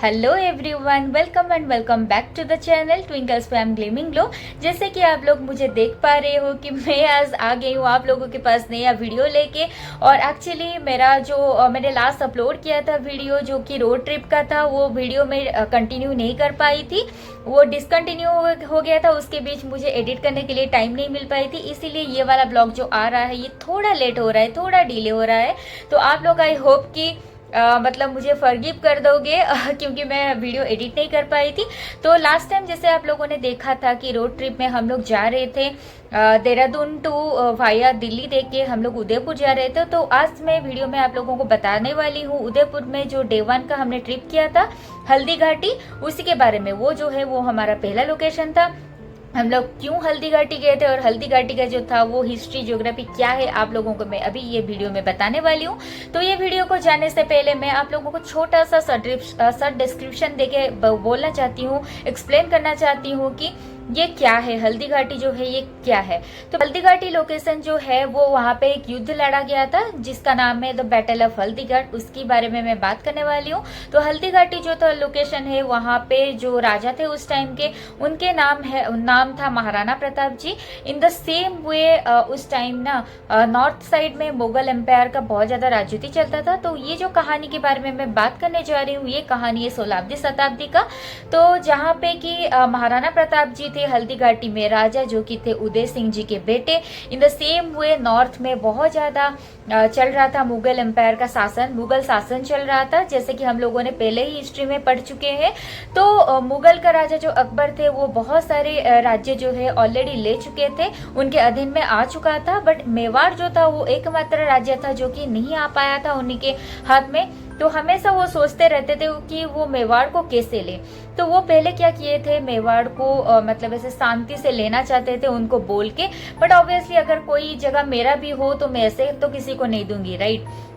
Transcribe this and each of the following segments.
Hello everyone, welcome and welcome back to the channel twinkles fam gleaming glow. जैसे कि आप लोग मुझे देख पा रहे हो कि मैं आज आ गई हूँ आप लोगों के पास नया वीडियो लेके। और एक्चुअली मेरा जो मैंने लास्ट अपलोड किया था वीडियो जो कि रोड ट्रिप का था, वो वीडियो में कंटिन्यू नहीं कर पाई थी, वो डिसकंटिन्यू हो गया था। उसके बीच मुझे एडिट करने के लिए टाइम नहीं मिल पाई थी, इसीलिए ये वाला ब्लॉग जो आ रहा है ये थोड़ा लेट हो रहा है, थोड़ा डिले हो रहा है। तो आप लोग आई होप कि मतलब मुझे फॉरगिव कर दोगे क्योंकि मैं वीडियो एडिट नहीं कर पाई थी। तो लास्ट टाइम जैसे आप लोगों ने देखा था कि रोड ट्रिप में हम लोग जा रहे थे देहरादून टू वाया दिल्ली देख के हम लोग उदयपुर जा रहे थे। तो आज मैं वीडियो में आप लोगों को बताने वाली हूँ उदयपुर में जो डे 1 का हमने ट्रिप किया था हल्दी घाटी, उसी के बारे में। वो जो है वो हमारा पहला लोकेशन था। हम लोग क्यों हल्दी घाटी गए थे और हल्दी घाटी का जो था वो हिस्ट्री ज्योग्राफी क्या है आप लोगों को मैं अभी ये वीडियो में बताने वाली हूँ। तो ये वीडियो को जाने से पहले मैं आप लोगों को छोटा सा डिस्क्रिप्शन देके बोलना चाहती हूँ, एक्सप्लेन करना चाहती हूँ कि ये क्या है, हल्दी घाटी जो है ये क्या है। तो हल्दी घाटी लोकेशन जो है वो वहाँ पे एक युद्ध लड़ा गया था जिसका नाम है द बैटल ऑफ हल्दी घाट, उसकी बारे में मैं बात करने वाली हूँ। तो हल्दी घाटी जो तो लोकेशन है वहाँ पे जो राजा थे उस टाइम के, उनके नाम था महाराणा प्रताप जी। इन द सेम वे उस टाइम ना नॉर्थ साइड में मुगल एम्पायर का बहुत ज्यादा राजनीति चलता था। तो ये जो कहानी के बारे में मैं बात करने जा रही हूँ, ये कहानी है 16वीं शताब्दी का। तो जहाँ पे कि महाराणा प्रताप जी थे हल्दी घाटी में राजा, जो कि थे उदय सिंह जी के बेटे। इन द सेम वे नॉर्थ में बहुत ज्यादा चल रहा था मुगल एम्पायर का शासन, मुगल शासन चल रहा था, जैसे कि हम लोगों ने पहले ही हिस्ट्री में पढ़ चुके हैं। तो मुगल का राजा जो अकबर थे वो बहुत सारे राज्य जो है ऑलरेडी ले चुके थे, उनके अधीन में आ चुका था। बट मेवाड़ जो था वो एकमात्र राज्य था जो कि नहीं आ पाया था उन्हीं के हाथ में। तो हमेशा वो सोचते रहते थे कि वो मेवाड़ को कैसे ले। तो वो पहले क्या किए थे, मेवाड़ को मतलब ऐसे शांति से लेना चाहते थे उनको बोल के। बट ऑब्वियसली अगर कोई जगह मेरा भी हो तो मैं ऐसे तो किसी को नहीं दूंगी, राइट।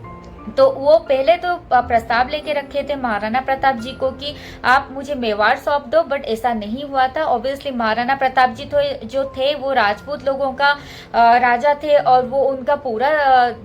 तो वो पहले तो प्रस्ताव लेके रखे थे महाराणा प्रताप जी को कि आप मुझे मेवाड़ सौंप दो, बट ऐसा नहीं हुआ था। ऑब्वियसली महाराणा प्रताप जी जो थे वो राजपूत लोगों का राजा थे और वो उनका पूरा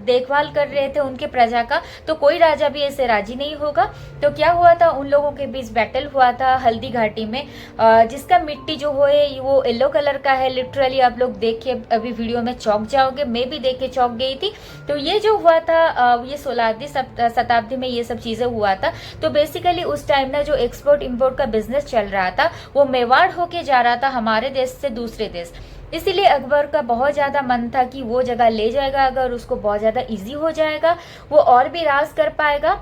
देखभाल कर रहे थे उनके प्रजा का। तो कोई राजा भी ऐसे राजी नहीं होगा। तो क्या हुआ था, उन लोगों के बीच बैटल हुआ था हल्दी घाटी में, जिसका मिट्टी जो है वो येलो कलर का है। लिटरली आप लोग देख के अभी वीडियो में चौंक जाओगे, मैं भी देख के चौंक गई थी। तो ये जो हुआ था ये 16वीं शताब्दी में ये सब चीजें हुआ था। तो बेसिकली उस टाइम ना जो एक्सपोर्ट इंपोर्ट का बिजनेस चल रहा था वो मेवाड़ होके जा रहा था हमारे देश से दूसरे देश। इसीलिए अकबर का बहुत ज्यादा मन था कि वो जगह ले जाएगा, अगर उसको बहुत ज्यादा इजी हो जाएगा वो और भी राज कर पाएगा।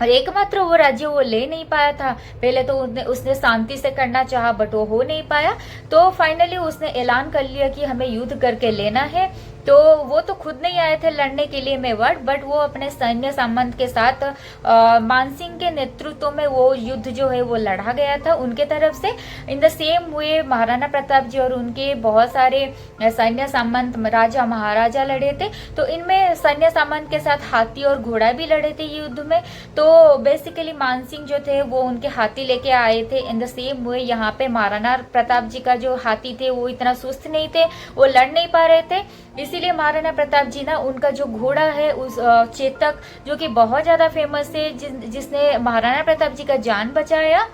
और एकमात्र वो राज्य वो ले नहीं पाया था। पहले तो उसने शांति से करना चाहा बट वो हो नहीं पाया। तो फाइनली उसने ऐलान कर लिया कि हमें युद्ध करके लेना है। तो वो तो खुद नहीं आए थे लड़ने के लिए मेवाड़, बट वो अपने सैन्य सामंत के साथ मानसिंह के नेतृत्व में वो युद्ध जो है वो लड़ा गया था उनके तरफ से। In the same way Maharana Pratap ji और उनके बहुत सारे सैन्य सामंत राजा महाराजा लड़े थे। तो इनमें सैन्य सामंत के साथ हाथी और घोड़ा भी लड़े थे युद्ध में। तो बेसिकली मानसिंह जो थे वो उनके हाथी लेके आए थे। इन द सेम वे यहाँ पे महाराणा प्रताप जी का जो हाथी थे वो इतना सुस्त नहीं थे, वो लड़ नहीं पा रहे थे। इसीलिए महाराणा प्रताप जी ना उनका जो घोड़ा है उस चेतक, जो कि बहुत ज्यादा फेमस है, जिसने महाराणा प्रताप जी का जान बचाया,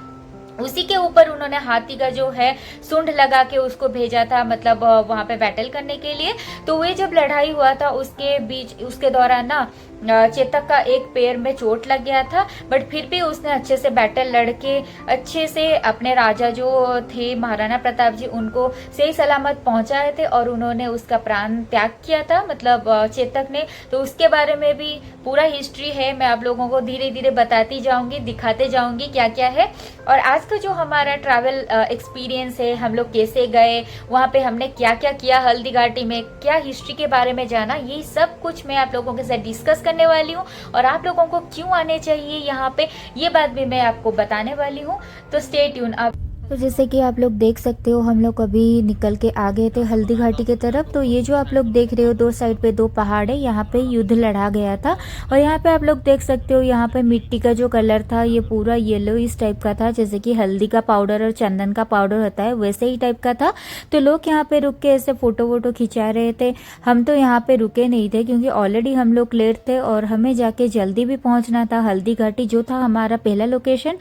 उसी के ऊपर उन्होंने हाथी का जो है सूंड लगा के उसको भेजा था, मतलब वहां पे बैटल करने के लिए। तो वे जब लड़ाई हुआ था उसके दौरान ना चेतक का एक पैर में चोट लग गया था। बट फिर भी उसने अच्छे से बैटल लड़के अच्छे से अपने राजा जो थे महाराणा प्रताप जी उनको सही सलामत पहुंचाए थे और उन्होंने उसका प्राण त्याग किया था, मतलब चेतक ने। तो उसके बारे में भी पूरा हिस्ट्री है, मैं आप लोगों को धीरे धीरे बताती जाऊंगी, दिखाते जाऊंगी क्या क्या है। और आज का जो हमारा ट्रैवल एक्सपीरियंस है, हम लोग कैसे गए वहाँ पे, हमने क्या क्या किया हल्दी घाटी में, क्या हिस्ट्री के बारे में जाना, ये सब कुछ मैं आप लोगों के साथ डिस्कस करने वाली हूँ। और आप लोगों को क्यों आने चाहिए यहाँ पे ये बात भी मैं आपको बताने वाली हूँ। तो स्टे ट्यून। अब तो जैसे कि आप लोग देख सकते हो हम लोग अभी निकल के आ गए थे हल्दी घाटी की तरफ। तो ये जो आप लोग देख रहे हो दो साइड पे दो पहाड़ है, यहाँ पे युद्ध लड़ा गया था। और यहाँ पे आप लोग देख सकते हो यहाँ पे मिट्टी का जो कलर था ये पूरा येलो इस टाइप का था, जैसे कि हल्दी का पाउडर और चंदन का पाउडर होता है वैसे ही टाइप का था। तो लोग यहाँ पे रुक के ऐसे फोटो वोटो खिंचा रहे थे। हम तो यहाँ पे रुके नहीं थे क्योंकि ऑलरेडी हम लोग लेट थे और हमें जाके जल्दी भी पहुंचना था हल्दी घाटी, जो था हमारा पहला लोकेशन।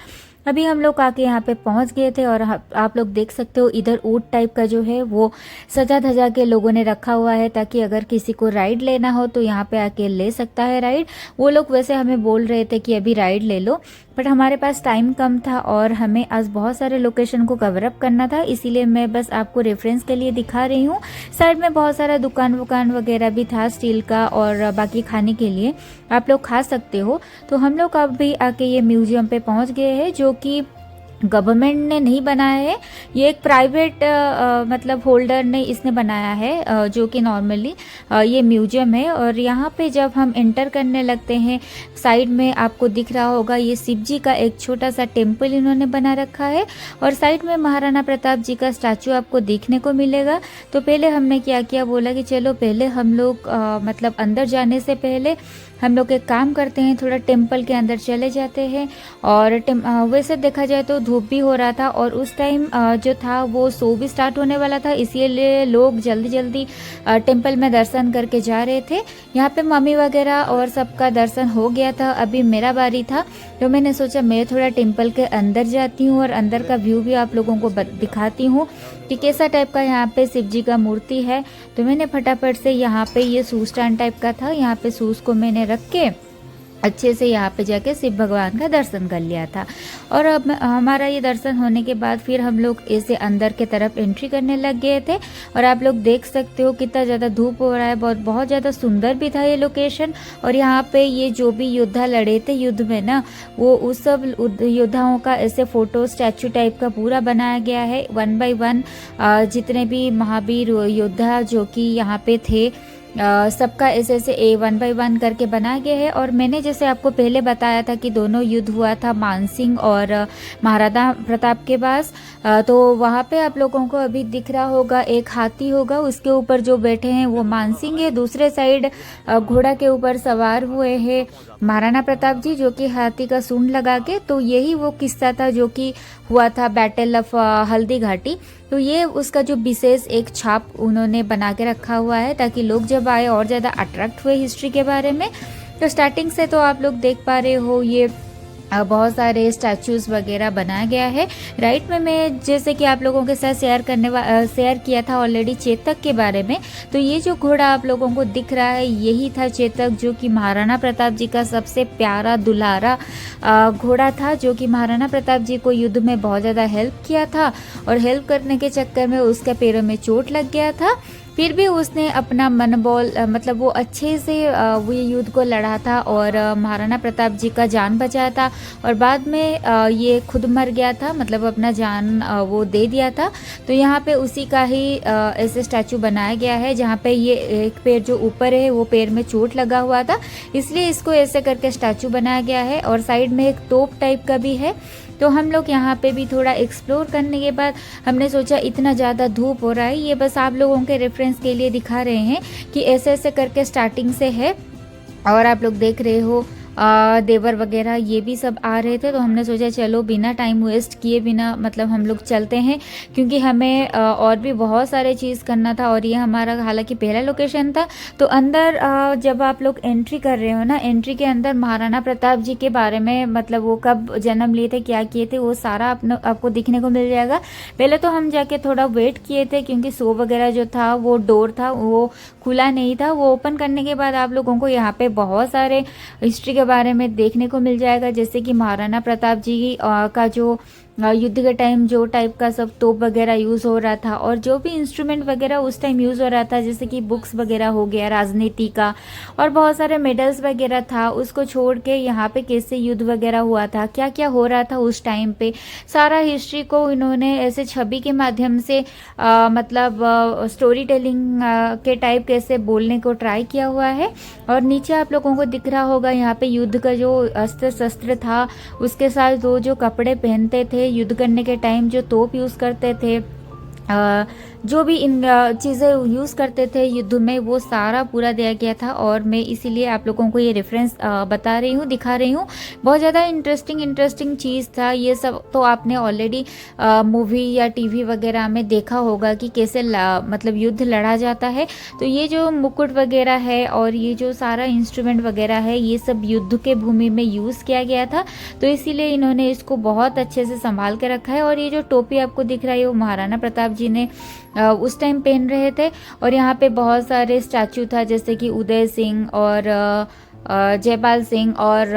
अभी हम लोग आके यहाँ पे पहुँच गए थे और आप लोग देख सकते हो इधर ऊँट टाइप का जो है वो सजा धजा के लोगों ने रखा हुआ है, ताकि अगर किसी को राइड लेना हो तो यहाँ पे आके ले सकता है राइड। वो लोग वैसे हमें बोल रहे थे कि अभी राइड ले लो, बट हमारे पास टाइम कम था और हमें आज बहुत सारे लोकेशन को कवर अप करना था, इसीलिए मैं बस आपको रेफरेंस के लिए दिखा रही हूँ। साइड में बहुत सारा दुकान वगैरह भी था स्टील का, और बाकी खाने के लिए आप लोग खा सकते हो। तो हम लोग अभी आके ये म्यूजियम पे पहुंच गए हैं, जो कि गवर्नमेंट ने नहीं बनाया है, ये एक प्राइवेट मतलब होल्डर ने इसने बनाया है, जो कि नॉर्मली ये म्यूजियम है। और यहाँ पे जब हम एंटर करने लगते हैं, साइड में आपको दिख रहा होगा ये शिव जी का एक छोटा सा टेम्पल इन्होंने बना रखा है, और साइड में महाराणा प्रताप जी का स्टैचू आपको देखने को मिलेगा। तो पहले हमने क्या किया, बोला कि चलो पहले हम लोग मतलब अंदर जाने से पहले हम लोग एक काम करते हैं, थोड़ा टेम्पल के अंदर चले जाते हैं। और वैसे देखा जाए तो धूप भी हो रहा था, और उस टाइम जो था वो शो भी स्टार्ट होने वाला था, इसीलिए लोग जल्दी जल्दी टेम्पल में दर्शन करके जा रहे थे। यहाँ पे मम्मी वगैरह और सबका दर्शन हो गया था, अभी मेरा बारी था, तो मैंने सोचा मैं थोड़ा टेम्पल के अंदर जाती हूँ और अंदर का व्यू भी आप लोगों को दिखाती हूँ कि कैसा टाइप का यहाँ पे शिव जी का मूर्ति है। तो मैंने फटाफट से यहाँ पे ये शू स्टैंड टाइप का था, यहाँ पे शूज़ को मैंने रख के अच्छे से यहाँ पे जाके शिव भगवान का दर्शन कर लिया था। और अब हमारा ये दर्शन होने के बाद फिर हम लोग ऐसे अंदर के तरफ एंट्री करने लग गए थे। और आप लोग देख सकते हो कितना ज़्यादा धूप हो रहा है, बहुत ज़्यादा सुंदर भी था ये लोकेशन। और यहाँ पे ये जो भी योद्धा लड़े थे युद्ध में ना, वो उस सब योद्धाओं का ऐसे फोटो स्टैचू टाइप का पूरा बनाया गया है, 1 by 1 जितने भी महावीर योद्धा जो कि यहाँ पे थे सबका ऐसे ऐसे 1 by 1 करके बनाया गया है। और मैंने जैसे आपको पहले बताया था कि दोनों युद्ध हुआ था मानसिंह और महाराणा प्रताप के पास, तो वहाँ पे आप लोगों को अभी दिख रहा होगा एक हाथी होगा, उसके ऊपर जो बैठे हैं वो मानसिंह है, दूसरे साइड घोड़ा के ऊपर सवार हुए हैं महाराणा प्रताप जी, जो कि हाथी का सूंड लगा के। तो यही वो किस्सा था जो कि हुआ था बैटल ऑफ हल्दी घाटी। तो ये उसका जो विशेष एक छाप उन्होंने बना के रखा हुआ है, ताकि लोग जब आए और ज़्यादा अट्रैक्ट हुए हिस्ट्री के बारे में। तो स्टार्टिंग से तो आप लोग देख पा रहे हो ये बहुत सारे स्टैचूज़ वगैरह बनाया गया है। राइट में मैं जैसे कि आप लोगों के साथ शेयर किया था ऑलरेडी चेतक के बारे में। तो ये जो घोड़ा आप लोगों को दिख रहा है यही था चेतक, जो कि महाराणा प्रताप जी का सबसे प्यारा दुलारा घोड़ा था, जो कि महाराणा प्रताप जी को युद्ध में बहुत ज़्यादा हेल्प किया था। और हेल्प करने के चक्कर में उसके पैरों में चोट लग गया था, फिर भी उसने अपना मनोबल मतलब वो अच्छे से वो युद्ध को लड़ा था और महाराणा प्रताप जी का जान बचाया था। और बाद में ये खुद मर गया था, मतलब अपना जान वो दे दिया था। तो यहाँ पे उसी का ही ऐसे स्टैचू बनाया गया है, जहाँ पे ये एक पैर जो ऊपर है वो पैर में चोट लगा हुआ था, इसलिए इसको ऐसे करके स्टैचू बनाया गया है। और साइड में एक तोप टाइप का भी है। तो हम लोग यहाँ पे भी थोड़ा एक्सप्लोर करने के बाद हमने सोचा इतना ज़्यादा धूप हो रहा है, ये बस आप लोगों के रेफरेंस के लिए दिखा रहे हैं कि ऐसे ऐसे करके स्टार्टिंग से है। और आप लोग देख रहे हो देवर वगैरह ये भी सब आ रहे थे। तो हमने सोचा चलो बिना टाइम वेस्ट किए बिना मतलब हम लोग चलते हैं, क्योंकि हमें और भी बहुत सारे चीज़ करना था। और ये हमारा हालांकि पहला लोकेशन था। तो अंदर जब आप लोग एंट्री कर रहे हो ना, एंट्री के अंदर महाराणा प्रताप जी के बारे में मतलब वो कब जन्म लिए थे, क्या किए थे, वो सारा आपको दिखने को मिल जाएगा। पहले तो हम जाके थोड़ा वेट किए थे, क्योंकि शो वगैरह जो था वो डोर था वो खुला नहीं था। वो ओपन करने के बाद आप लोगों को यहाँ पे बहुत सारे हिस्ट्री बारे में देखने को मिल जाएगा, जैसे कि महाराणा प्रताप जी का जो युद्ध के टाइम जो टाइप का सब तोप वगैरह यूज़ हो रहा था, और जो भी इंस्ट्रूमेंट वगैरह उस टाइम यूज़ हो रहा था, जैसे कि बुक्स वगैरह हो गया राजनीति का, और बहुत सारे मेडल्स वगैरह था। उसको छोड़ के यहाँ पे कैसे युद्ध वगैरह हुआ था, क्या क्या हो रहा था उस टाइम पे, सारा हिस्ट्री को इन्होंने ऐसे छवि के माध्यम से मतलब स्टोरी टेलिंग के टाइप कैसे बोलने को ट्राई किया हुआ है। और नीचे आप लोगों को दिख रहा होगा यहाँ पे युद्ध का जो अस्त्र शस्त्र था, उसके साथ वो जो कपड़े पहनते थे युद्ध करने के टाइम, जो तोप यूज़ करते थे, जो भी इन चीज़ें यूज़ करते थे युद्ध में वो सारा पूरा दिया गया था। और मैं इसीलिए आप लोगों को ये रेफरेंस बता रही हूँ, दिखा रही हूँ। बहुत ज़्यादा इंटरेस्टिंग चीज़ था ये सब। तो आपने ऑलरेडी मूवी या टीवी वगैरह में देखा होगा कि कैसे मतलब युद्ध लड़ा जाता है। तो ये जो मुकुट वगैरह है और ये जो सारा इंस्ट्रूमेंट वगैरह है ये सब युद्ध के भूमि में यूज़ किया गया था। तो इसीलिए इन्होंने इसको बहुत अच्छे से संभाल के रखा है। और ये जो टोपी आपको दिख रहा है वो महाराणा प्रताप जी ने उस टाइम पहन रहे थे। और यहाँ पे बहुत सारे स्टैचू था जैसे कि उदय सिंह और जयपाल सिंह और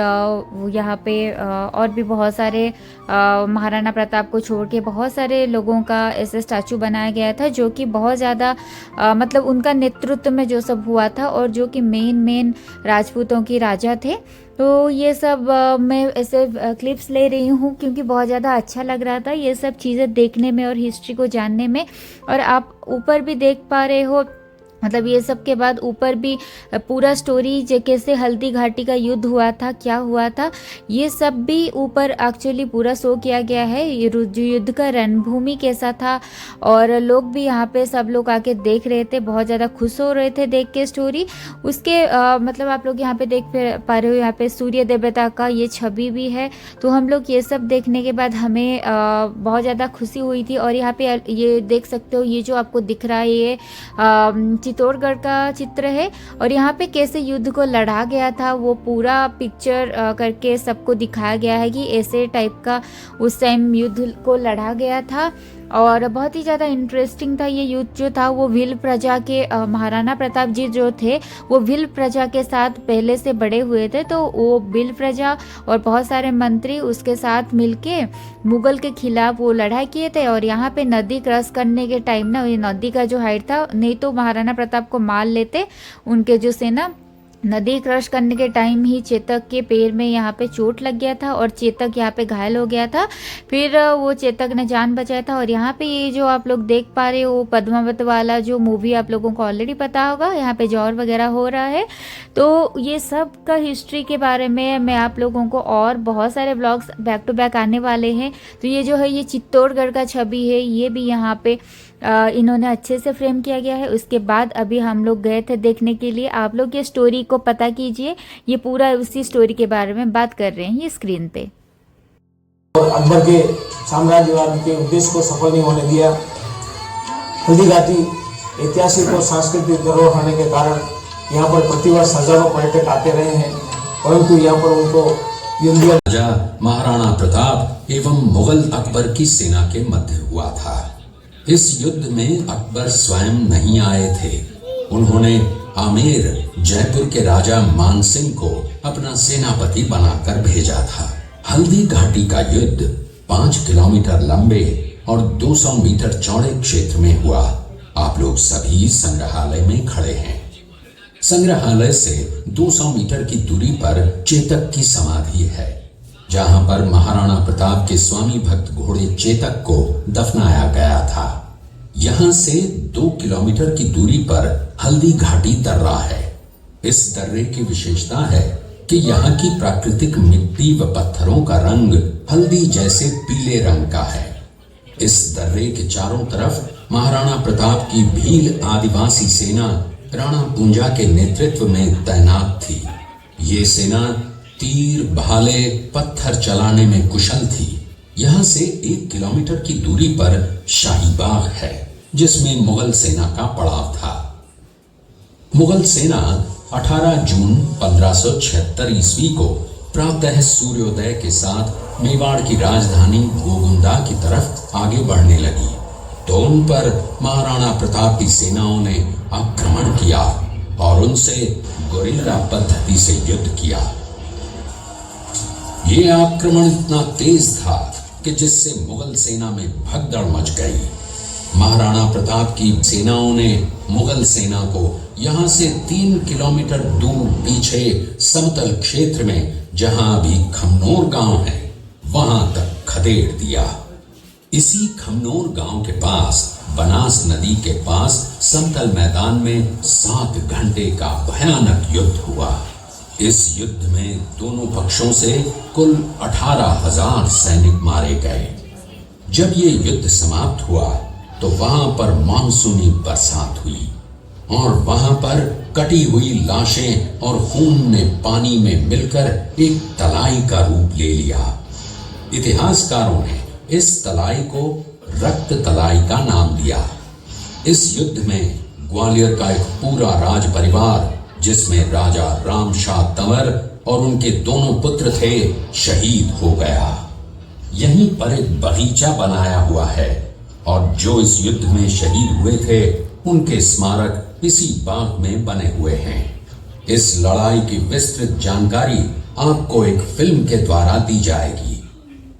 यहाँ पे और भी बहुत सारे महाराणा प्रताप को छोड़ के बहुत सारे लोगों का ऐसे स्टैचू बनाया गया था जो कि बहुत ज़्यादा मतलब उनका नेतृत्व में जो सब हुआ था और जो कि मेन राजपूतों की राजा थे। तो ये सब मैं ऐसे क्लिप्स ले रही हूँ क्योंकि बहुत ज़्यादा अच्छा लग रहा था ये सब चीज़ें देखने में और हिस्ट्री को जानने में। और आप ऊपर भी देख पा रहे हो मतलब ये सब के बाद ऊपर भी पूरा स्टोरी कैसे हल्दी घाटी का युद्ध हुआ था, क्या हुआ था, ये सब भी ऊपर एक्चुअली पूरा शो किया गया है। ये युद्ध का रणभूमि कैसा था और लोग भी यहाँ पे सब लोग आके देख रहे थे, बहुत ज़्यादा खुश हो रहे थे देख के स्टोरी उसके। मतलब आप लोग यहाँ पे देख पा रहे हो यहाँ पे सूर्य देवता का ये छवि भी है। तो हम लोग ये सब देखने के बाद हमें बहुत ज़्यादा खुशी हुई थी। और यहाँ पे ये देख सकते हो ये जो आपको दिख रहा है ये चित्तौड़गढ़ का चित्र है। और यहाँ पे कैसे युद्ध को लड़ा गया था वो पूरा पिक्चर करके सबको दिखाया गया है कि ऐसे टाइप का उस टाइम युद्ध को लड़ा गया था। और बहुत ही ज़्यादा इंटरेस्टिंग था ये युद्ध जो था वो भील प्रजा के महाराणा प्रताप जी जो थे वो भील प्रजा के साथ पहले से बड़े हुए थे। तो वो भील प्रजा और बहुत सारे मंत्री उसके साथ मिलके मुगल के खिलाफ वो लड़ाई किए थे। और यहाँ पे नदी क्रॉस करने के टाइम ना ये नदी का जो हाइट था नहीं तो महाराणा प्रताप को मार लेते उनके जो सेना। नदी क्रॉस करने के टाइम ही चेतक के पैर में यहाँ पे चोट लग गया था और चेतक यहाँ पे घायल हो गया था। फिर वो चेतक ने जान बचाया था। और यहाँ पे ये जो आप लोग देख पा रहे हो पद्मावत वाला जो मूवी आप लोगों को ऑलरेडी पता होगा, यहाँ पे जौर वगैरह हो रहा है। तो ये सब का हिस्ट्री के बारे में मैं आप लोगों को और बहुत सारे ब्लॉग्स बैक टू बैक आने वाले हैं। तो ये जो है ये चित्तौड़गढ़ का छवि है, ये भी यहाँ पे इन्होंने अच्छे से फ्रेम किया गया है। उसके बाद अभी हम लोग गए थे देखने के लिए। आप लोग ये स्टोरी को पता कीजिए, ये पूरा उसी स्टोरी के बारे में बात कर रहे हैं ये स्क्रीन पे। और अकबर के साम्राज्यवाद के उद्देश्य को सफल नहीं होने दिया। हल्दी घाटी ऐतिहासिक और सांस्कृतिक धरोहर होने के कारण यहाँ पर प्रतिवर्ष हजारों पर्यटक आते रहे हैं, परंतु यहाँ पर उनको राजा महाराणा प्रताप एवं मुगल अकबर की सेना के मध्य हुआ था। इस युद्ध में अकबर स्वयं नहीं आए थे। उन्होंने आमेर जयपुर के राजा मानसिंह को अपना सेनापति बनाकर भेजा था। हल्दी घाटी का युद्ध 5 किलोमीटर लंबे और 200 मीटर चौड़े क्षेत्र में हुआ। आप लोग सभी संग्रहालय में खड़े हैं। संग्रहालय से 200 मीटर की दूरी पर चेतक की समाधि है, जहां पर महाराणा प्रताप के स्वामी भक्त घोड़े चेतक को दफनाया गया था। यहां से 2 किलोमीटर की दूरी पर हल्दी घाटी दर्रा है। इस दर्रे की विशेषता है कि यहाँ की प्राकृतिक मिट्टी व पत्थरों का रंग हल्दी जैसे पीले रंग का है। इस दर्रे के चारों तरफ महाराणा प्रताप की भील आदिवासी सेना राणा पूंजा के नेतृत्व में तैनात थी। ये सेना तीर, भाले, पत्थर चलाने में कुशल थी। यहाँ से 1 किलोमीटर की दूरी पर शाही बाग है, जिसमें मुगल सेना का पड़ाव था। मुगल सेना 18 जून 1576 ईस्वी को प्रातः सूर्योदय के साथ मेवाड़ की राजधानी गोगुंदा की तरफ आगे बढ़ने लगी, तो उन पर महाराणा प्रताप की सेनाओं ने आक्रमण किया और उनसे गोरिल्ला पद्धति से युद्ध किया। ये आक्रमण इतना तेज था कि जिससे मुगल सेना में भगदड़ मच गई। महाराणा प्रताप की सेनाओं ने मुगल सेना को यहां से 3 किलोमीटर दूर पीछे समतल क्षेत्र में, जहां अभी खमनोर गांव है, वहां तक खदेड़ दिया। इसी खमनोर गांव के पास बनास नदी के पास समतल मैदान में 7 घंटे का भयानक युद्ध हुआ। इस युद्ध में दोनों पक्षों से कुल 18,000 सैनिक मारे गए। जब ये युद्ध समाप्त हुआ तो वहां पर मानसूनी बरसात हुई और वहां पर कटी हुई लाशें और खून ने पानी में मिलकर एक तलाई का रूप ले लिया। इतिहासकारों ने इस तलाई को रक्त तलाई का नाम दिया। इस युद्ध में ग्वालियर का एक पूरा राज परिवार, जिसमें राजा रामशाह तंवर और उनके दोनों पुत्र थे, शहीद हो गया। यहीं पर एक बगीचा बनाया हुआ है और जो इस युद्ध में शहीद हुए थे उनके स्मारक इसी बाग में बने हुए हैं। इस लड़ाई की विस्तृत जानकारी आपको एक फिल्म के द्वारा दी जाएगी।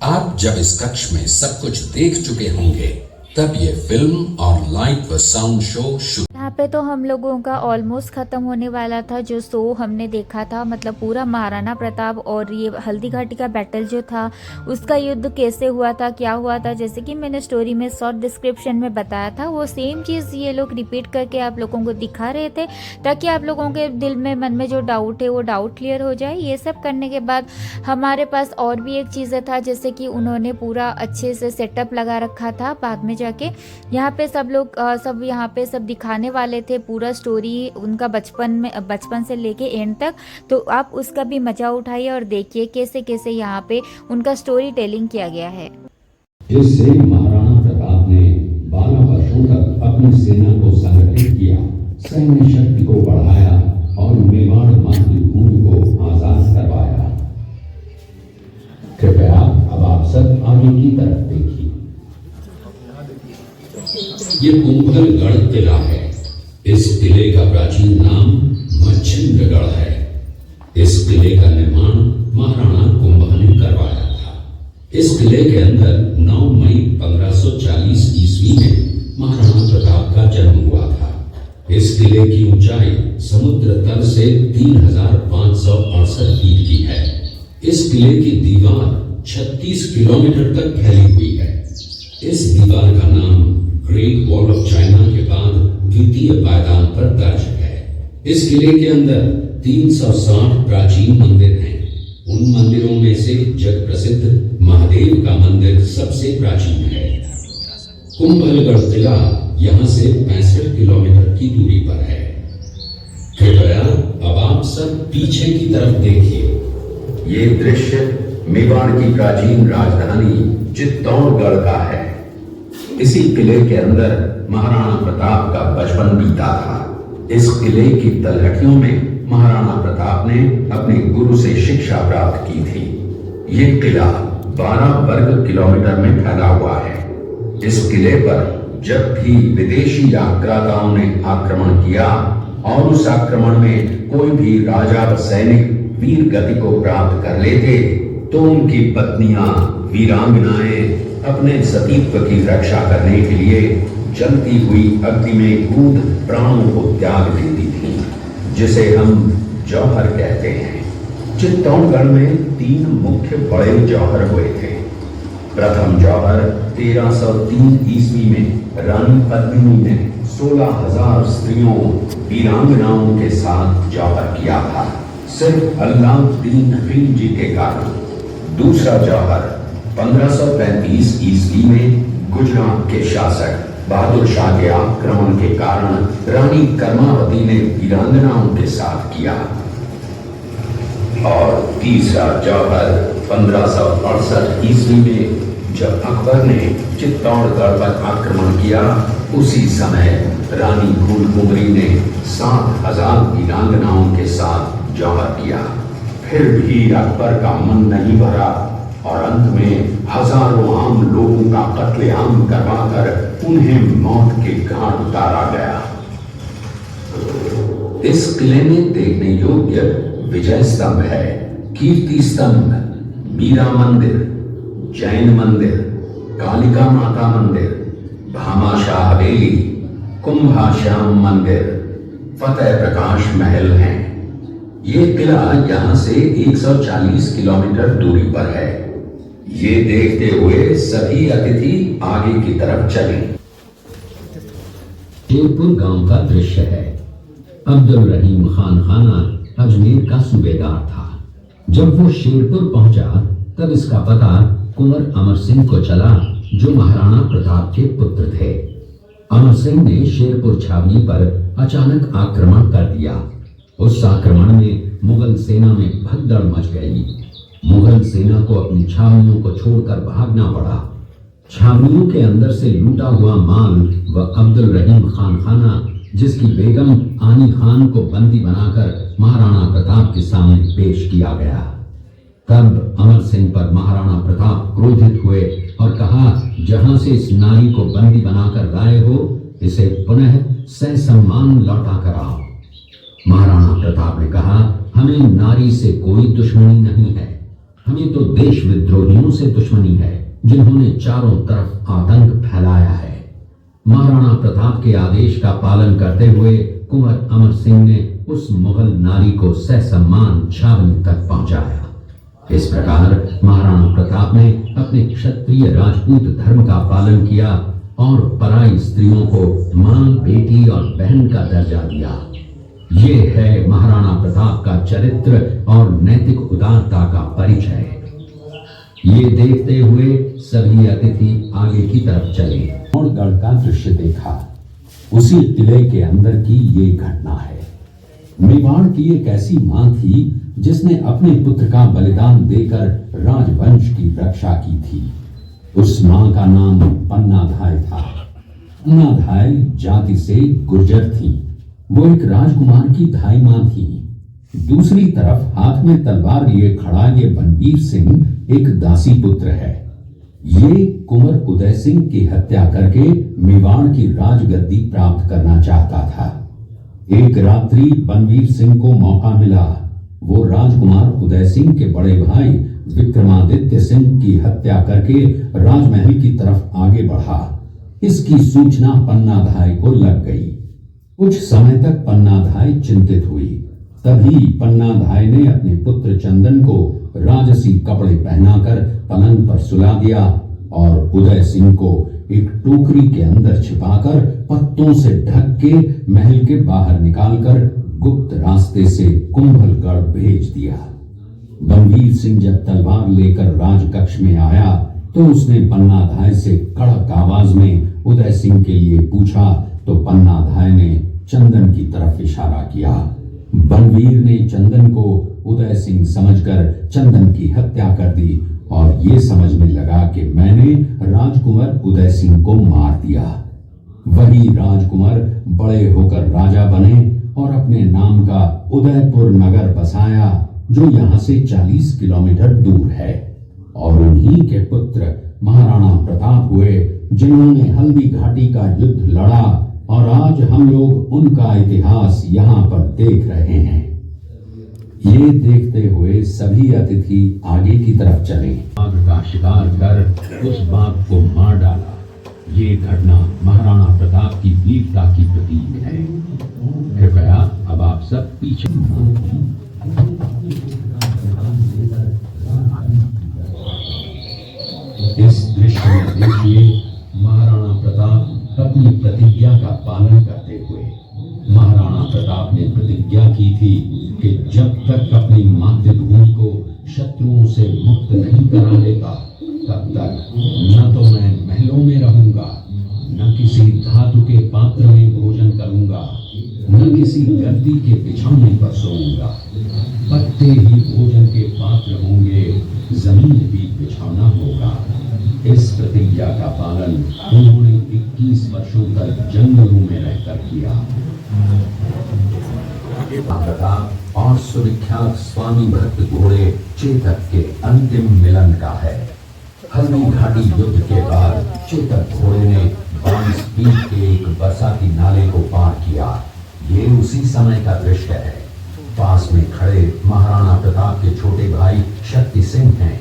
आप जब इस कक्ष में सब कुछ देख चुके होंगे तब ये फिल्म और लाइट व साउंड शो शुरू। यहाँ पे तो हम लोगों का ऑलमोस्ट ख़त्म होने वाला था जो शो हमने देखा था, मतलब पूरा महाराणा प्रताप और ये हल्दी घाटी का बैटल जो था उसका युद्ध कैसे हुआ था, क्या हुआ था, जैसे कि मैंने स्टोरी में शॉर्ट डिस्क्रिप्शन में बताया था, वो सेम चीज़ ये लोग रिपीट करके आप लोगों को दिखा रहे थे ताकि आप लोगों के दिल में मन में जो डाउट है वो डाउट क्लियर हो जाए। ये सब करने के बाद हमारे पास और भी एक चीज़ें था, जैसे कि उन्होंने पूरा अच्छे से सेटअप लगा रखा था। बाद में जाके यहाँ पे सब लोग सब यहाँ पे सब दिखाने वाले थे पूरा स्टोरी उनका बचपन से लेके एंड तक, तो आप उसका भी मजा उठाइए और देखिए कैसे कैसे यहाँ पे उनका स्टोरी टेलिंग किया गया है। जिससे महाराणा प्रताप ने 12 वर्षों तक अपनी सेना को संगठित किया, सैन्य शक्ति को बढ़ाया और मेवाड़ मातृभूमि को आजाद करवाया। कृपया अब आप सब आगे की तरफ देखिए। ये कुंभलगढ़ किला है। इस किले का प्राचीन नाम मच्छिंद्रगढ़ है। इस किले का निर्माण महाराणा कुंभा ने करवाया था। इस किले के अंदर 9 मई 1540 ईस्वी में महाराणा प्रताप का जन्म हुआ था। इस किले की ऊंचाई समुद्र तल से 3568 फीट की है। इस किले की दीवार 36 किलोमीटर तक फैली हुई है। इस दीवार का नाम ग्रेट वॉल ऑफ चाइना के बाद द्वितीय पायदान पर दर्ज है। इस किले के अंदर 360 प्राचीन मंदिर हैं। उन मंदिरों में से जग प्रसिद्ध महादेव का मंदिर सबसे प्राचीन है। कुंभलगढ़ किला यहाँ से 65 किलोमीटर की दूरी पर है। कृपया अब आप सब पीछे की तरफ देखिए। ये दृश्य मेवाड़ की प्राचीन राजधानी चित्तौड़गढ़ का है। इसी किले के अंदर महाराणा प्रताप का बचपन बीता था। इस किले की तलहटियों में महाराणा प्रताप ने अपने गुरु से शिक्षा प्राप्त की थी। ये किला 12 वर्ग किलोमीटर में फैला हुआ है। इस किले पर जब भी विदेशी आक्रांताओं ने आक्रमण किया और उस आक्रमण में कोई भी राजा व सैनिक वीर गति को प्राप्त कर लेते तो उनकी पत्नियां वीरांगनाएं अपने सतीत्व की रक्षा करने के लिए जलती हुई अग्नि में कूद प्राणों को त्याग देती थी, जिसे हम जौहर कहते हैं। चित्तौड़गढ़ में 3 मुख्य बड़े जौहर हुए थे। प्रथम जौहर 1303 ईस्वी में रानी पद्मिनी ने 16,000 स्त्रियों वीरांगनाओं के साथ जौहर किया था, सिर्फ अल्लाउद्दीन खिलजी के कारण। दूसरा जौहर 1535 ईस्वी में गुजरात के शासक बहादुर शाह के आक्रमण के कारण रानी कर्मावती ने वीरांगनाओं के साथ किया। और तीसरा जौहर 1568 ईस्वी में जब अकबर ने चित्तौड़गढ़ पर आक्रमण किया, उसी समय रानी फूलकुंवरी ने 7,000 वीरांगनाओं के साथ जौहर किया। फिर भी अकबर का मन नहीं भरा और अंत में हजारों आम लोगों का कत्लेआम करवाकर उन्हें मौत के घाट उतारा गया। इस किले में देखने योग्य विजय स्तंभ है, कीर्ति स्तंभ, मीरा मंदिर, जैन मंदिर, कालिका माता मंदिर, भामाशाह हवेली, कुंभाश्याम मंदिर, फतेह प्रकाश महल हैं। ये किला यहाँ से 140 किलोमीटर दूरी पर है। ये देखते हुए सभी अतिथि आगे की तरफ चले। शेरपुर गांव का दृश्य है। अब्दुल रहीम खान खाना अजमेर का सूबेदार था। जब वो शेरपुर पहुंचा तब इसका पता कुंवर अमर सिंह को चला, जो महाराणा प्रताप के पुत्र थे। अमर सिंह ने शेरपुर छावनी पर अचानक आक्रमण कर दिया। उस आक्रमण में मुगल सेना में भगदड़ मच गई। मुगल सेना को अपनी छावनियों को छोड़कर भागना पड़ा। छावनियों के अंदर से लूटा हुआ माल व अब्दुल रहीम खान खाना, जिसकी बेगम आनी खान को बंदी बनाकर महाराणा प्रताप के सामने पेश किया गया। तब अमर सिंह पर महाराणा प्रताप क्रोधित हुए और कहा, जहां से इस नारी को बंदी बनाकर लाए हो, इसे पुनः ससम्मान लौटा कर आओ। महाराणा प्रताप ने कहा, हमें नारी से कोई दुश्मनी नहीं है, हमें तो देश विद्रोहियों से दुश्मनी है, जिन्होंने चारों तरफ आतंक फैलाया है। महाराणा प्रताप के आदेश का पालन करते हुए कुंवर अमर सिंह ने उस मुगल नारी को ससम्मान छावनी तक पहुंचाया। इस प्रकार महाराणा प्रताप ने अपने क्षत्रिय राजपूत धर्म का पालन किया और पराई स्त्रियों को मां, बेटी और बहन का दर्जा दिया। ये है महाराणा प्रताप का चरित्र और नैतिक उदारता का परिचय। ये देखते हुए सभी अतिथि आगे की तरफ चले और गढ़ का दृश्य देखा। उसी किले के अंदर की ये घटना है। मेवाड़ की एक ऐसी मां थी जिसने अपने पुत्र का बलिदान देकर राजवंश की रक्षा की थी। उस मां का नाम पन्नाधाय था। पन्नाधाय जाति से गुर्जर थी। वो एक राजकुमार की धाई मां थी। दूसरी तरफ हाथ में तलवार लिए खड़ा ये बनवीर सिंह एक दासी पुत्र है। ये कुंवर उदय सिंह की हत्या करके मेवाड़ की राजगद्दी प्राप्त करना चाहता था। एक रात्रि बनवीर सिंह को मौका मिला। वो राजकुमार उदय सिंह के बड़े भाई विक्रमादित्य सिंह की हत्या करके राजमहल की तरफ आगे बढ़ा। इसकी सूचना पन्नाधाय को लग गई। कुछ समय तक पन्नाधाय चिंतित हुई। तभी पन्नाधाय ने अपने पुत्र चंदन को राजसी कपड़े पहनाकर पलंग पर सुला दिया और उदय सिंह को एक टोकरी के अंदर छिपाकर पत्तों से ढक के महल के बाहर निकालकर गुप्त रास्ते से कुंभलगढ़ भेज दिया। बनवीर सिंह जब तलवार लेकर राजकक्ष में आया तो उसने पन्नाधाय से कड़क आवाज में उदय सिंह के लिए पूछा तो पन्नाधाय ने चंदन की तरफ इशारा किया। बनवीर ने चंदन को उदय सिंह समझकर चंदन की हत्या कर दी और ये समझने लगा कि मैंने राजकुमार उदय सिंह को मार दिया। वही राजकुमार बड़े होकर राजा बने और अपने नाम का उदयपुर नगर बसाया, जो यहाँ से 40 किलोमीटर दूर है। और उन्हीं के पुत्र महाराणा प्रताप हुए, जिन्होंने हल्दी घाटी का युद्ध लड़ा और आज हम लोग उनका इतिहास यहाँ पर देख रहे हैं। ये देखते हुए सभी अतिथि आगे की तरफ चले। बाघ का शिकार कर उस बाघ को मार डाला। ये घटना महाराणा प्रताप की वीरता की प्रतीक है। कृपया अब आप सब पीछे। इस दृश्य में देखिए महाराणा प्रताप अपनी प्रतिज्ञा का पालन करते हुए। महाराणा प्रताप ने प्रतिज्ञा की थी कि जब तक अपनी मातृभूमि को शत्रुओं से मुक्त नहीं करा लेता, तब तक न तो मैं महलों में रहूंगा, न किसी धातु के पात्र में भोजन करूंगा, न किसी गद्दी के बिछौने पर सोऊंगा। पत्ते ही भोजन के पात्र होंगे, जमीन भी बिछौना होगा। इस प्रतिज्ञा का पालन उन्होंने 21 वर्षों तक जंगलों में रहकर किया। प्रताप और सुविख्यात स्वामी भक्त घोड़े चेतक के अंतिम मिलन का है। हल्दी घाटी युद्ध के बाद चेतक घोड़े ने 22 फीट के एक बरसाती नाले को पार किया। ये उसी समय का दृश्य है। पास में खड़े महाराणा प्रताप के छोटे भाई शक्ति सिंह हैं,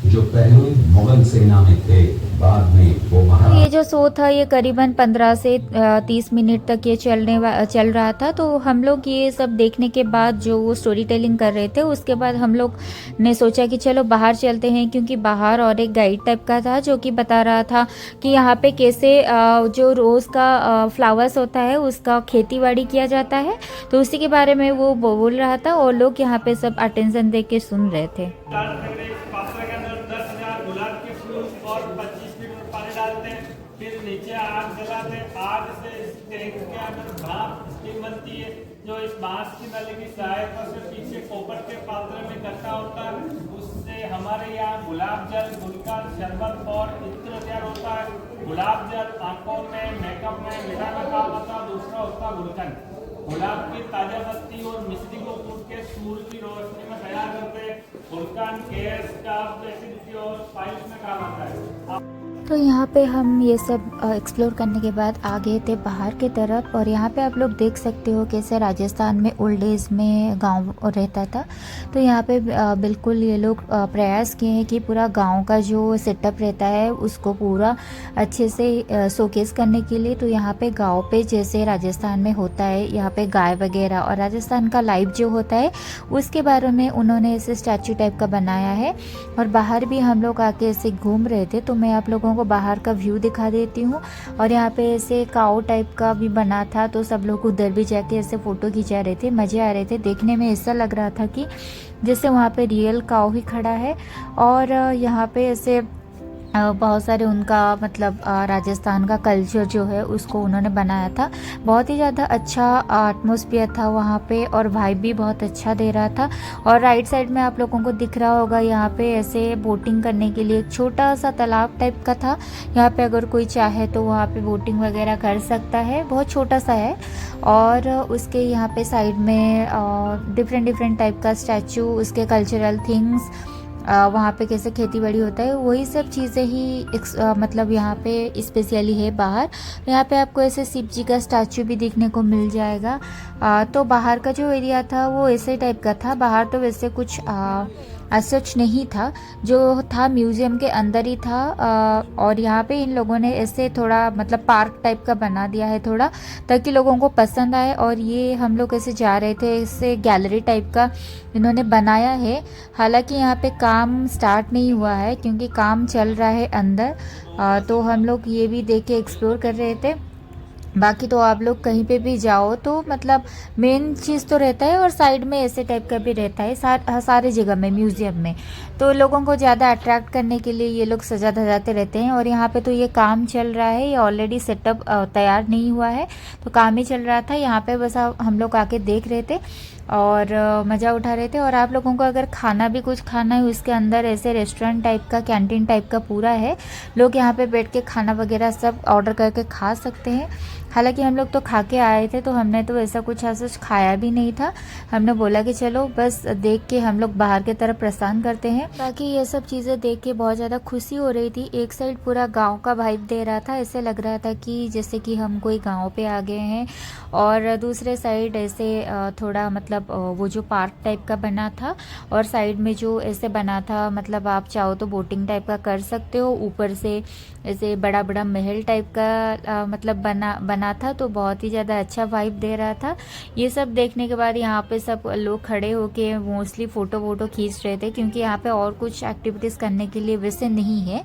जो पहले मुगल सेना में थे, बाद में वो ये जो शो था ये करीबन 15 से 30 मिनट तक ये चल रहा था। तो हम लोग ये सब देखने के बाद जो वो स्टोरी टेलिंग कर रहे थे, उसके बाद हम लोग ने सोचा कि चलो बाहर चलते हैं, क्योंकि बाहर और एक गाइड टाइप का था जो कि बता रहा था कि यहाँ पे कैसे जो रोज़ का फ्लावर्स होता है उसका खेती बाड़ी किया जाता है। तो उसी के बारे में वो बोल रहा था और लोग यहाँ पे सब अटेंशन दे के सुन रहे थे। फिर नीचे आग जलाते, आग से इस टैंक के अंदर भाप स्टीम बनती है, जो इस बांस की नली की सहायता से पीछे कोपर के पात्र में इकट्ठा होता है। उससे हमारे यहाँ गुलाब जल, गुलकंद, शरबत और इत्र तैयार होता है। गुलाब जल आंखों में, मेकअप में मिलाना काम होता है। दूसरा होता है गुलकंद, गुलाब की ताजा पत्ती और मिश्री को कूट के सूर्य की रोशनी में तैयार करते हैं। गुलकंद गैस, कफ, एसिडिटी और पाइल्स में काम आता है। तो यहाँ पे हम ये सब एक्सप्लोर करने के बाद आ गए थे बाहर की तरफ, और यहाँ पे आप लोग देख सकते हो कैसे राजस्थान में ओल्ड एज में गांव रहता था। तो यहाँ पे बिल्कुल ये लोग प्रयास किए हैं कि पूरा गांव का जो सेटअप रहता है उसको पूरा अच्छे से शोकेस करने के लिए। तो यहाँ पे गांव पे जैसे राजस्थान में होता है, यहाँ पे गाय वगैरह और राजस्थान का लाइफ जो होता है उसके बारे में उन्होंने ऐसे स्टैचू टाइप का बनाया है। और बाहर भी हम लोग आके ऐसे घूम रहे थे, तो मैं आप लोगों को बाहर का व्यू दिखा देती हूँ। और यहाँ पे ऐसे काऊ टाइप का भी बना था, तो सब लोग उधर भी जाके ऐसे फ़ोटो खिंचा रहे थे, मज़े आ रहे थे। देखने में ऐसा लग रहा था कि जैसे वहाँ पे रियल काऊ ही खड़ा है। और यहाँ पे ऐसे बहुत सारे उनका मतलब राजस्थान का कल्चर जो है उसको उन्होंने बनाया था। बहुत ही ज़्यादा अच्छा एटमॉस्फेयर था वहाँ पे, और वाइब भी बहुत अच्छा दे रहा था। और राइट साइड में आप लोगों को दिख रहा होगा यहाँ पे ऐसे बोटिंग करने के लिए एक छोटा सा तालाब टाइप का था। यहाँ पे अगर कोई चाहे तो वहाँ पे बोटिंग वगैरह कर सकता है, बहुत छोटा सा है। और उसके यहाँ पे साइड में डिफरेंट टाइप का स्टैचू, उसके कल्चरल थिंग्स, वहाँ पे कैसे खेती बाड़ी होता है, वही सब चीज़ें ही मतलब यहाँ पे स्पेशली है बाहर। यहाँ पे आपको ऐसे शिव जी का स्टैचू भी देखने को मिल जाएगा। तो बाहर का जो एरिया था वो ऐसे टाइप का था। बाहर तो वैसे कुछ सच नहीं था, जो था म्यूज़ियम के अंदर ही था। और यहाँ पे इन लोगों ने ऐसे थोड़ा मतलब पार्क टाइप का बना दिया है थोड़ा, ताकि लोगों को पसंद आए। और ये हम लोग ऐसे जा रहे थे, ऐसे गैलरी टाइप का इन्होंने बनाया है। हालांकि यहाँ पे काम स्टार्ट नहीं हुआ है क्योंकि काम चल रहा है अंदर। तो हम लोग ये भी देख के एक्सप्लोर कर रहे थे। बाकी तो आप लोग कहीं पे भी जाओ तो मतलब मेन चीज़ तो रहता है, और साइड में ऐसे टाइप का भी रहता है सारे जगह में म्यूज़ियम में। तो लोगों को ज़्यादा अट्रैक्ट करने के लिए ये लोग सजा धजाते रहते हैं। और यहाँ पे तो ये काम चल रहा है, ये ऑलरेडी सेटअप तैयार नहीं हुआ है, तो काम ही चल रहा था। यहाँ पे बस हम लोग आके देख रहे थे और मज़ा उठा रहे थे। और आप लोगों को अगर खाना भी कुछ खाना है, उसके अंदर ऐसे रेस्टोरेंट टाइप का, कैंटीन टाइप का पूरा है। लोग यहाँ पे बैठ के खाना वगैरह सब ऑर्डर करके खा सकते हैं। हालांकि हम लोग तो खा के आए थे, तो हमने तो ऐसा कुछ ऐसा खाया भी नहीं था। हमने बोला कि चलो बस देख के हम लोग बाहर की तरफ प्रस्थान करते हैं। बाकी ये सब चीज़ें देख के बहुत ज़्यादा खुशी हो रही थी। एक साइड पूरा गांव का वाइब दे रहा था, ऐसे लग रहा था कि जैसे कि हम कोई गांव पे आ गए हैं। और दूसरे साइड ऐसे थोड़ा मतलब वो जो पार्क टाइप का बना था, और साइड में जो ऐसे बना था मतलब आप चाहो तो बोटिंग टाइप का कर सकते हो। ऊपर से ऐसे बड़ा बड़ा महल टाइप का मतलब बना था, तो बहुत ही ज़्यादा अच्छा वाइब दे रहा था। ये सब देखने के बाद यहाँ पे सब लोग खड़े होके मोस्टली फ़ोटो वोटो खींच रहे थे, क्योंकि यहाँ पे और कुछ एक्टिविटीज़ करने के लिए वैसे नहीं है।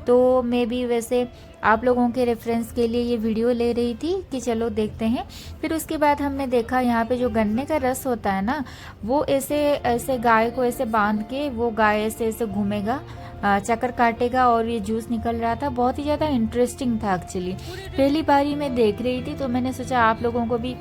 तो मैं भी वैसे आप लोगों के रेफरेंस के लिए ये वीडियो ले रही थी कि चलो देखते हैं। फिर उसके बाद हमने देखा यहाँ पे जो गन्ने का रस होता है ना, वो ऐसे गाय को ऐसे बांध के वो गाय ऐसे घूमेगा, चक्कर काटेगा और ये जूस निकल रहा था। बहुत ही ज़्यादा इंटरेस्टिंग था एक्चुअली। पहली बार ही मैं देख रही थी, तो मैंने सोचा आप लोगों को भी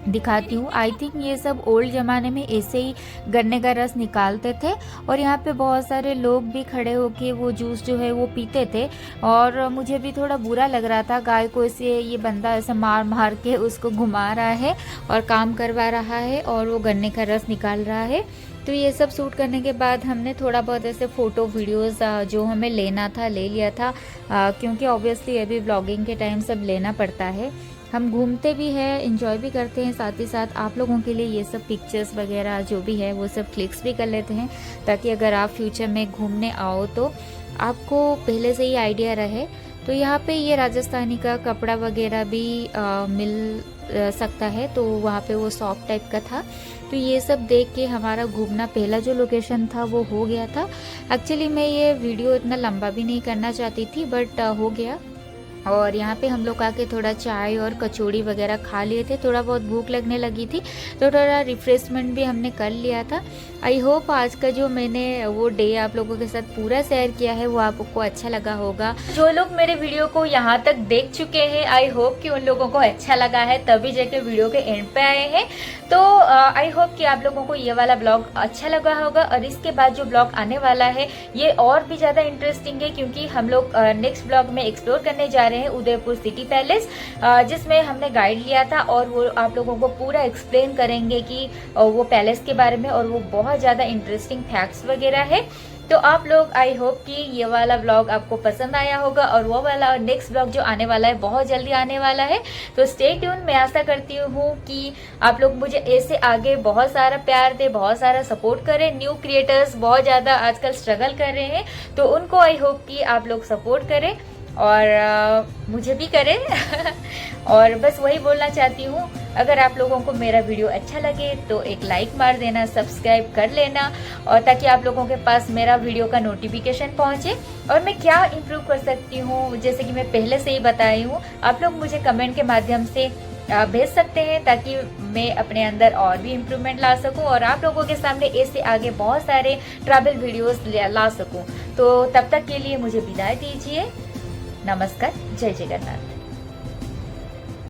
दिखाती हूँ। आई थिंक ये सब ओल्ड ज़माने में ऐसे ही गन्ने का रस निकालते थे, और यहाँ पे बहुत सारे लोग भी खड़े होके वो जूस जो है वो पीते थे। और मुझे भी थोड़ा बुरा लग रहा था, गाय को ऐसे ये बंदा ऐसे मार मार के उसको घुमा रहा है और काम करवा रहा है, और वो गन्ने का रस निकाल रहा है। तो ये सब शूट करने के बाद हमने थोड़ा बहुत ऐसे फ़ोटो वीडियोस जो हमें लेना था ले लिया था, क्योंकि ऑब्वियसली अभी व्लॉगिंग के टाइम सब लेना पड़ता है। हम घूमते भी हैं, एंजॉय भी करते हैं, साथ ही साथ आप लोगों के लिए ये सब पिक्चर्स वगैरह जो भी है वो सब क्लिक्स भी कर लेते हैं, ताकि अगर आप फ्यूचर में घूमने आओ तो आपको पहले से ही आइडिया रहे। तो यहाँ पे ये राजस्थानी का कपड़ा वगैरह भी मिल सकता है, तो वहाँ पे वो शॉप टाइप का था। तो ये सब देख के हमारा घूमना पहला जो लोकेशन था वो हो गया था। एक्चुअली मैं ये वीडियो इतना लंबा भी नहीं करना चाहती थी, बट हो गया। और यहाँ पे हम लोग आके थोड़ा चाय और कचौड़ी वगैरह खा लिए थे, थोड़ा बहुत भूख लगने लगी थी तो थोड़ा रिफ्रेशमेंट भी हमने कर लिया था। आई होप आज का जो मैंने वो डे आप लोगों के साथ पूरा शेयर किया है वो आपको अच्छा लगा होगा। जो लोग मेरे वीडियो को यहाँ तक देख चुके हैं, आई होप कि उन लोगों को अच्छा लगा है, तभी जाके वीडियो के एंड पे आए हैं। तो आई होप कि आप लोगों को ये वाला ब्लॉग अच्छा लगा होगा। और इसके बाद जो ब्लॉग आने वाला है ये और भी ज़्यादा इंटरेस्टिंग है, क्योंकि हम लोग नेक्स्ट ब्लॉग में एक्सप्लोर करने जा रहे हैं उदयपुर सिटी पैलेस, जिसमें हमने गाइड लिया था और वो आप लोगों को पूरा एक्सप्लेन करेंगे कि वो पैलेस के बारे में, और वो बहुत ज़्यादा इंटरेस्टिंग फैक्ट्स वगैरह है। तो आप लोग, आई होप कि ये वाला ब्लॉग आपको पसंद आया होगा, और वो वाला नेक्स्ट ब्लॉग जो आने वाला है बहुत जल्दी आने वाला है। तो स्टे ट्यून। मैं आशा करती हूँ कि आप लोग मुझे ऐसे आगे बहुत सारा प्यार दे, बहुत सारा सपोर्ट करें। न्यू क्रिएटर्स बहुत ज़्यादा आजकल स्ट्रगल कर रहे हैं, तो उनको आई होप कि आप लोग सपोर्ट करें और मुझे भी करें और बस वही बोलना चाहती हूँ, अगर आप लोगों को मेरा वीडियो अच्छा लगे तो एक लाइक मार देना, सब्सक्राइब कर लेना, और ताकि आप लोगों के पास मेरा वीडियो का नोटिफिकेशन पहुँचे। और मैं क्या इम्प्रूव कर सकती हूँ, जैसे कि मैं पहले से ही बताई हूँ, आप लोग मुझे कमेंट के माध्यम से भेज सकते हैं, ताकि मैं अपने अंदर और भी इम्प्रूवमेंट ला सकूं और आप लोगों के सामने ऐसे आगे बहुत सारे ट्रैवल वीडियोस ला सकूं। तो तब तक के लिए मुझे विदाई दीजिए। नमस्कार, जय जगन्नाथ।